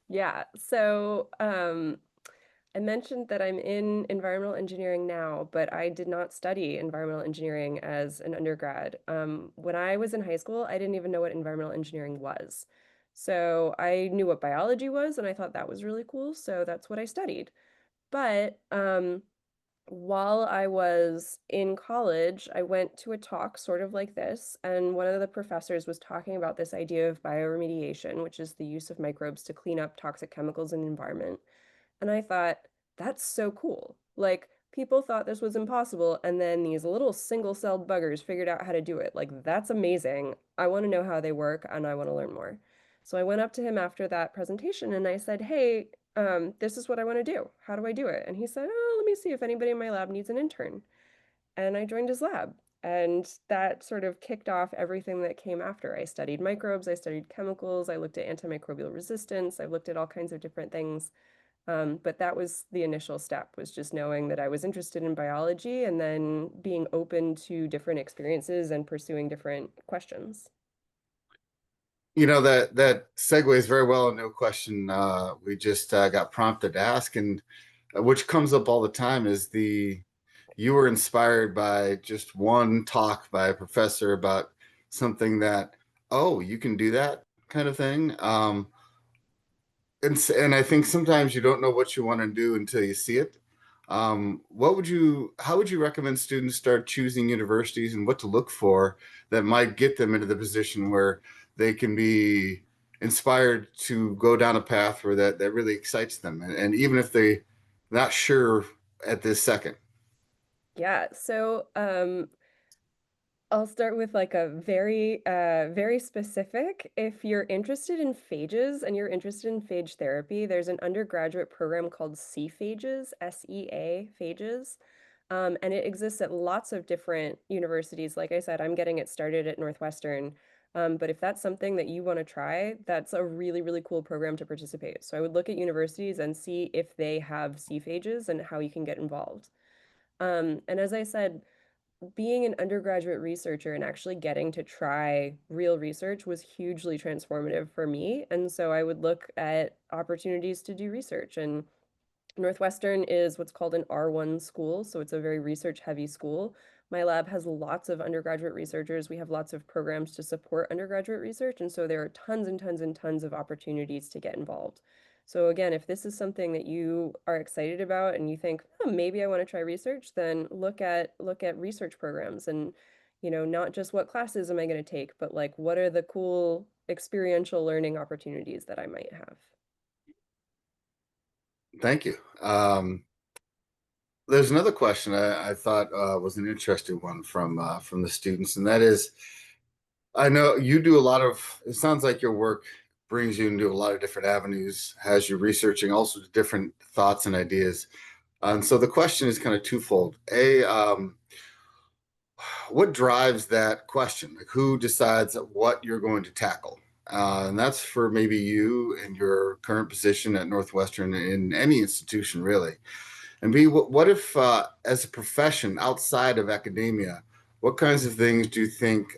Yeah, so I mentioned that I'm in environmental engineering now, but I did not study environmental engineering as an undergrad. When I was in high school, I didn't even know what environmental engineering was. So I knew what biology was, and I thought that was really cool. So that's what I studied. But while I was in college, I went to a talk sort of like this, and one of the professors was talking about this idea of bioremediation, which is the use of microbes to clean up toxic chemicals in the environment. And I thought, that's so cool. Like, people thought this was impossible, and then these little single-celled buggers figured out how to do it. Like, that's amazing. I want to know how they work, and I want to learn more. So I went up to him after that presentation and I said, hey, this is what I want to do. How do I do it? And he said, oh, let me see if anybody in my lab needs an intern. And I joined his lab. And that sort of kicked off everything that came after. I studied microbes, I studied chemicals, I looked at antimicrobial resistance, I've looked at all kinds of different things. But that was the initial step, was just knowing that I was interested in biology and then being open to different experiences and pursuing different questions. That segues very well into a question we just got prompted to ask, and which comes up all the time is you were inspired by just one talk by a professor about something that, oh, you can do that kind of thing. And I think sometimes you don't know what you want to do until you see it. How would you recommend students start choosing universities and what to look for that might get them into the position where they can be inspired to go down a path where that really excites them, and even if they not sure at this second. Yeah, so I'll start with like a very specific. If you're interested in phages and you're interested in phage therapy, there's an undergraduate program called C-phages, SEA phages. And it exists at lots of different universities. Like I said, I'm getting it started at Northwestern. But if that's something that you want to try, that's a really, really cool program to participate. So I would look at universities and see if they have CPHAGES and how you can get involved. And as I said, being an undergraduate researcher and actually getting to try real research was hugely transformative for me. And so I would look at opportunities to do research. And Northwestern is what's called an R1 school, so it's a very research heavy school. My lab has lots of undergraduate researchers. We have lots of programs to support undergraduate research, and so there are tons and tons and tons of opportunities to get involved. So again, if this is something that you are excited about and you think, oh, maybe I want to try research, then look at research programs and not just what classes am I going to take, but like what are the cool experiential learning opportunities that I might have. Thank you. There's another question I thought was an interesting one from the students, and that is, I know you do a lot of. It sounds like your work brings you into a lot of different avenues, has you researching all sorts of different thoughts and ideas. And so the question is kind of twofold. What drives that question? Like, who decides what you're going to tackle? And that's for maybe you and your current position at Northwestern in any institution, really. And B, what if, as a profession outside of academia, what kinds of things do you think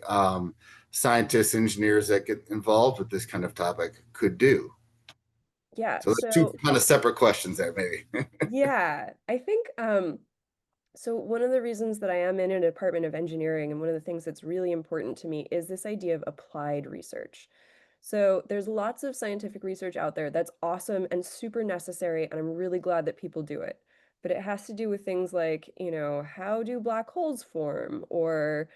scientists, engineers that get involved with this kind of topic could do? Yeah, So there's two so kind of separate questions there, maybe. yeah, I think so one of the reasons that I am in a department of engineering and one of the things that's really important to me is this idea of applied research. So there's lots of scientific research out there that's awesome and super necessary, and I'm really glad that people do it. But it has to do with things like, how do black holes form? Or,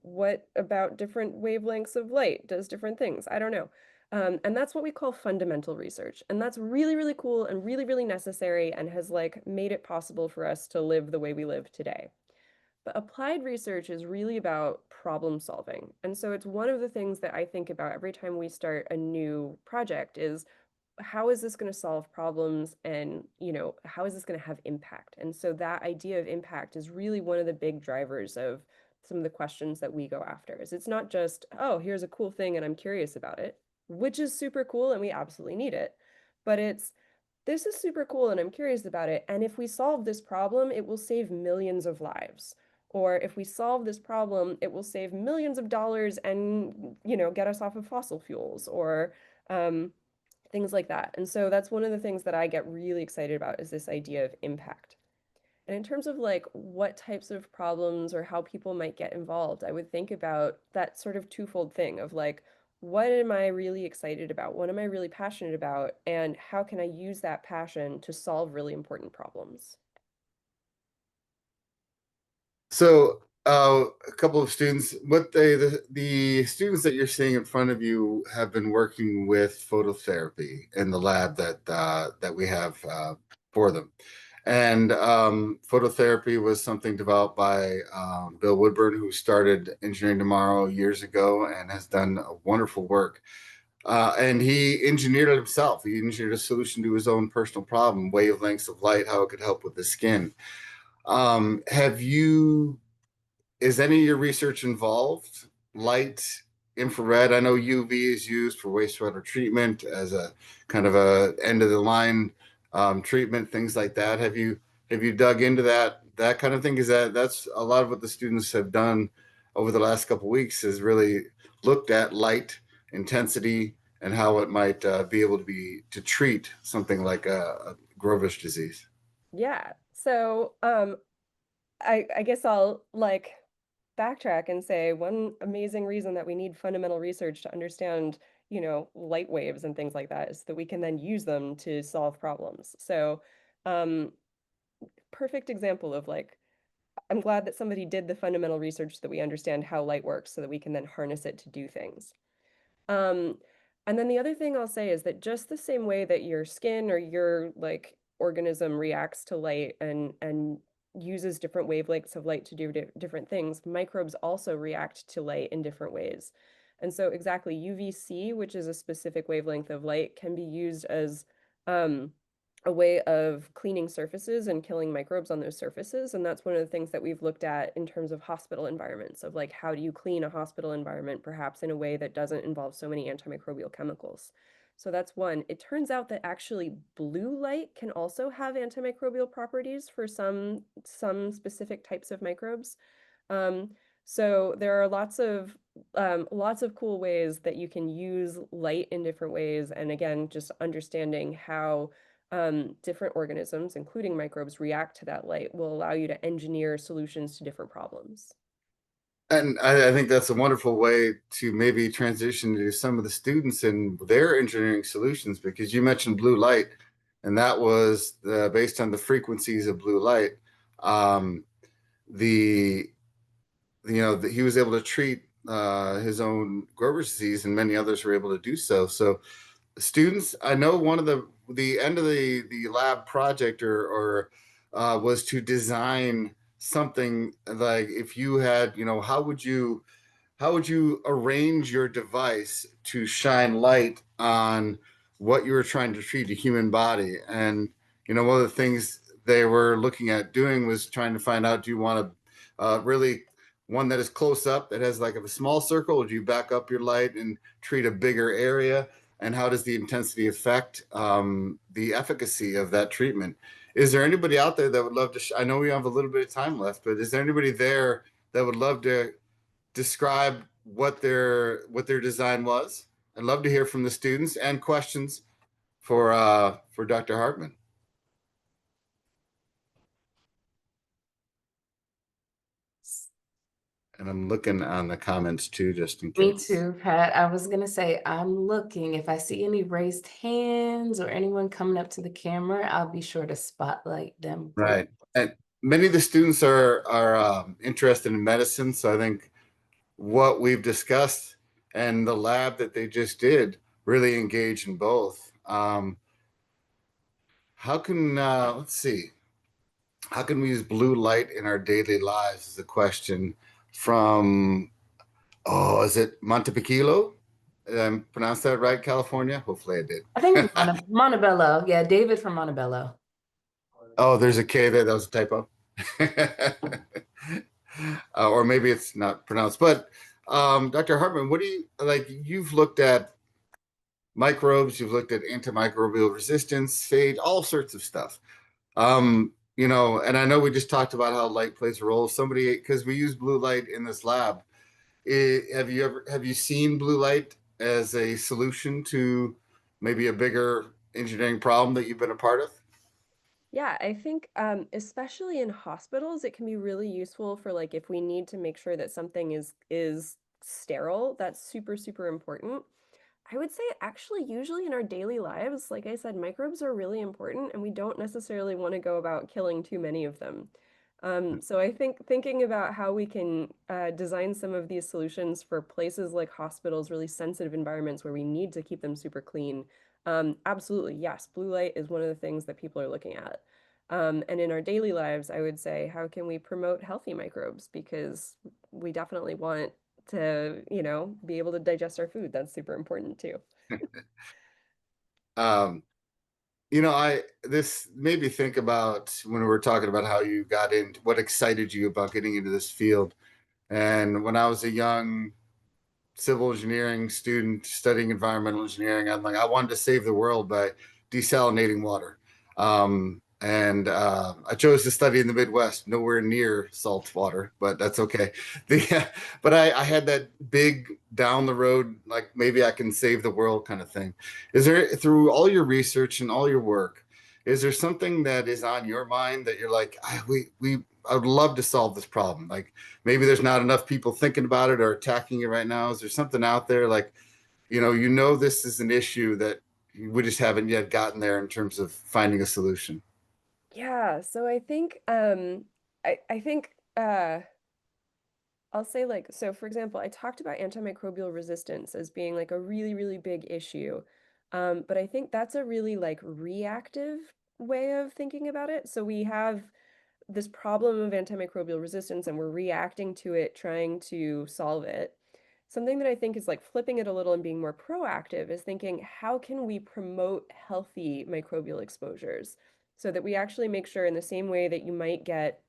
what about different wavelengths of light does different things? I don't know. And that's what we call fundamental research. And that's really, really cool and really, really necessary and has like made it possible for us to live the way we live today. But applied research is really about problem solving. And so it's one of the things that I think about every time we start a new project is how is this going to solve problems and, how is this going to have impact? And so that idea of impact is really one of the big drivers of some of the questions that we go after. Is it's not just, oh, here's a cool thing and I'm curious about it, which is super cool and we absolutely need it. But it's this is super cool and I'm curious about it. And if we solve this problem, it will save millions of lives. Or if we solve this problem, it will save millions of dollars and, get us off of fossil fuels or um, things like that. And so that's one of the things that I get really excited about is this idea of impact. And in terms of like what types of problems or how people might get involved, I would think about that sort of twofold thing of like, what am I really excited about? What am I really passionate about? And how can I use that passion to solve really important problems? So, a couple of students, the students that you're seeing in front of you have been working with phototherapy in the lab that we have for them. And phototherapy was something developed by Bill Woodburn, who started Engineering Tomorrow years ago and has done wonderful work. And he engineered it himself. He engineered a solution to his own personal problem, wavelengths of light, how it could help with the skin. Have you is any of your research involved? Light, infrared? I know UV is used for wastewater treatment as a kind of a end of the line treatment, things like that. Have you dug into that kind of thing? Because that's a lot of what the students have done over the last couple of weeks is really looked at light intensity and how it might be able to treat something like a Grover's disease. Yeah. So, I guess I'll like backtrack and say one amazing reason that we need fundamental research to understand, light waves and things like that is that we can then use them to solve problems. So, um, perfect example of like, I'm glad that somebody did the fundamental research so that we understand how light works so that we can then harness it to do things. Um, and then the other thing I'll say is that just the same way that your skin or your like organism reacts to light and uses different wavelengths of light to do different things, microbes also react to light in different ways. And so exactly UVC, which is a specific wavelength of light, can be used as um, a way of cleaning surfaces and killing microbes on those surfaces. And that's one of the things that we've looked at in terms of hospital environments, of like, how do you clean a hospital environment, perhaps in a way that doesn't involve so many antimicrobial chemicals. So that's one. It turns out that actually blue light can also have antimicrobial properties for some specific types of microbes. Um, so there are lots of cool ways that you can use light in different ways. And again, just understanding how different organisms, including microbes, react to that light will allow you to engineer solutions to different problems. And I think that's a wonderful way to maybe transition to some of the students and their engineering solutions, because you mentioned blue light, and that was based on the frequencies of blue light. Um, the he was able to treat his own Grover's disease, and many others were able to do so. So students, I know one of the end of the lab project or was to design something like, if you had, how would you arrange your device to shine light on what you were trying to treat, a human body? And one of the things they were looking at doing was trying to find out, do you want to really one that is close up, that has like a small circle, or do you back up your light and treat a bigger area? And how does the intensity affect the efficacy of that treatment? Is there anybody out there that would love to? I know we have a little bit of time left, but is there anybody there that would love to describe what their design was? I'd love to hear from the students, and questions for Dr. Hartman. And I'm looking on the comments too, just in Me case. too, Pat. I was gonna say, I'm looking. If I see any raised hands or anyone coming up to the camera, I'll be sure to spotlight them for. Right. And many of the students are interested in medicine, so I think what we've discussed and the lab that they just did really engage in both. How can let's see, how can we use blue light in our daily lives is a question from, oh, is it Montepechilo? Pronounced that right, California? Hopefully I I think it's did. Montebello. Yeah, David from Montebello. Oh, there's a K there. That was a typo. Or maybe it's not pronounced. But Dr. Hartman, what do you like? You've looked at microbes, you've looked at antimicrobial resistance, phage, all sorts of stuff. And I know we just talked about how light plays a role. Somebody, because we use blue light in this lab, have you seen blue light as a solution to maybe a bigger engineering problem that you've been a part of? Yeah, I think especially in hospitals, it can be really useful for like if we need to make sure that something is sterile, that's super, super important. I would say actually, usually in our daily lives, like I said, microbes are really important and we don't necessarily want to go about killing too many of them. So I think thinking about how we can design some of these solutions for places like hospitals, really sensitive environments where we need to keep them super clean. Absolutely, yes, blue light is one of the things that people are looking at. And in our daily lives, I would say, how can we promote healthy microbes? Because we definitely want to, be able to digest our food. That's super important too. Um, I this made me think about when we were talking about how you got into what excited you about getting into this field. And when I was a young civil engineering student studying environmental engineering, I'm like, I wanted to save the world by desalinating water. And I chose to study in the Midwest, nowhere near salt water, but that's okay. But I had that big down the road, like maybe I can save the world kind of thing. Is there, through all your research and all your work, is there something that is on your mind that you're like, I would love to solve this problem? Like, maybe there's not enough people thinking about it or attacking it right now. Is there something out there like, this is an issue that we just haven't yet gotten there in terms of finding a solution? Yeah, so I think I'll say like so for example, I talked about antimicrobial resistance as being like a really, really big issue. But I think that's a really like reactive way of thinking about it. So we have this problem of antimicrobial resistance and we're reacting to it, trying to solve it. Something that I think is like flipping it a little and being more proactive is thinking, how can we promote healthy microbial exposures so that we actually make sure in the same way that you might get,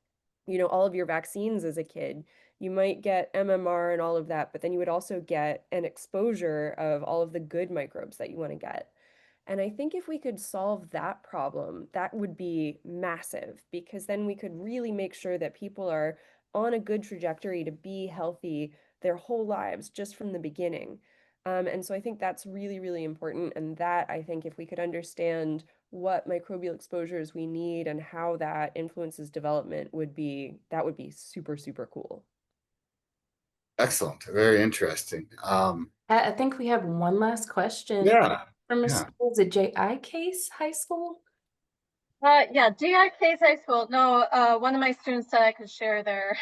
all of your vaccines as a kid, you might get MMR and all of that, but then you would also get an exposure of all of the good microbes that you want to get. And I think if we could solve that problem, that would be massive because then we could really make sure that people are on a good trajectory to be healthy their whole lives just from the beginning. And so I think that's really, really important. And that I think if we could understand what microbial exposures we need and how that influences development that would be super, super cool. Excellent. Very interesting. I think we have one last question Yeah. from a Yeah. school. Is it J.I. Case High School? Yeah, GI Case High School. No, one of my students said I could share their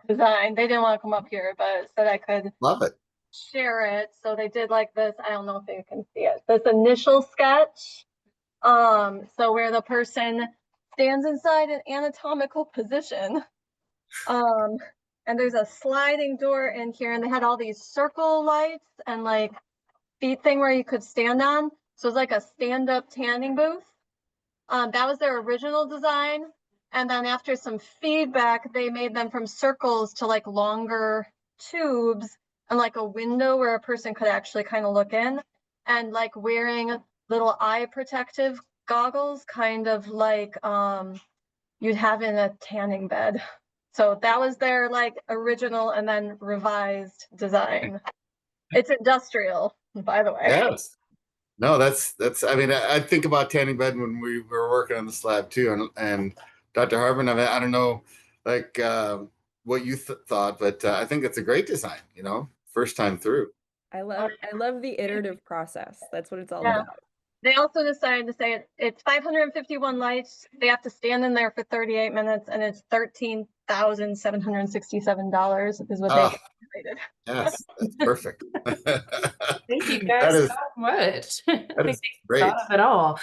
design. They didn't want to come up here, but said I could Love it. share it. So they did like this. I don't know if you can see it. This initial sketch. So where the person stands inside an anatomical position. And there's a sliding door in here, and they had all these circle lights and like feet thing where you could stand on. So it's like a stand-up tanning booth. That was their original design. And then after some feedback, they made them from circles to like longer tubes and like a window where a person could actually kind of look in, and like wearing little eye protective goggles, kind of like you'd have in a tanning bed. So that was their like original and then revised design. It's industrial, by the way. Yes. No, that's. I mean, I think about tanning bed when we were working on this lab too, and Dr. Hartman. I mean, I don't know, like what you thought, but I think it's a great design. First time through. I love the iterative process. That's what it's all Yeah. about. They also decided to say it's 551 lights. They have to stand in there for 38 minutes, and it's $13,767 is what they Ah, calculated. yes, that's perfect. Thank you That guys is so much. I that think is they great. thought of it all.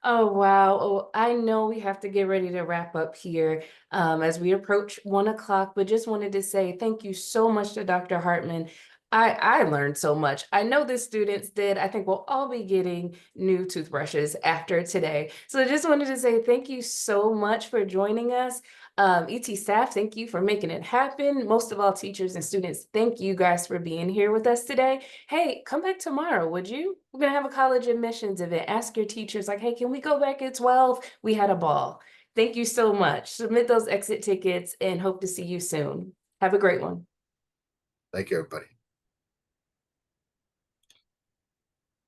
Oh, wow. Oh, I know we have to get ready to wrap up here as we approach 1 o'clock, but just wanted to say thank you so much to Dr. Hartman. I learned so much. I know the students did. I think we'll all be getting new toothbrushes after today. So I just wanted to say thank you so much for joining us. ET staff, thank you for making it happen. Most of all, teachers and students, thank you guys for being here with us today. Hey, come back tomorrow, would you? We're gonna have a college admissions event. Ask your teachers, like, hey, can we go back at 12? We had a ball. Thank you so much. Submit those exit tickets and hope to see you soon. Have a great one. Thank you, everybody.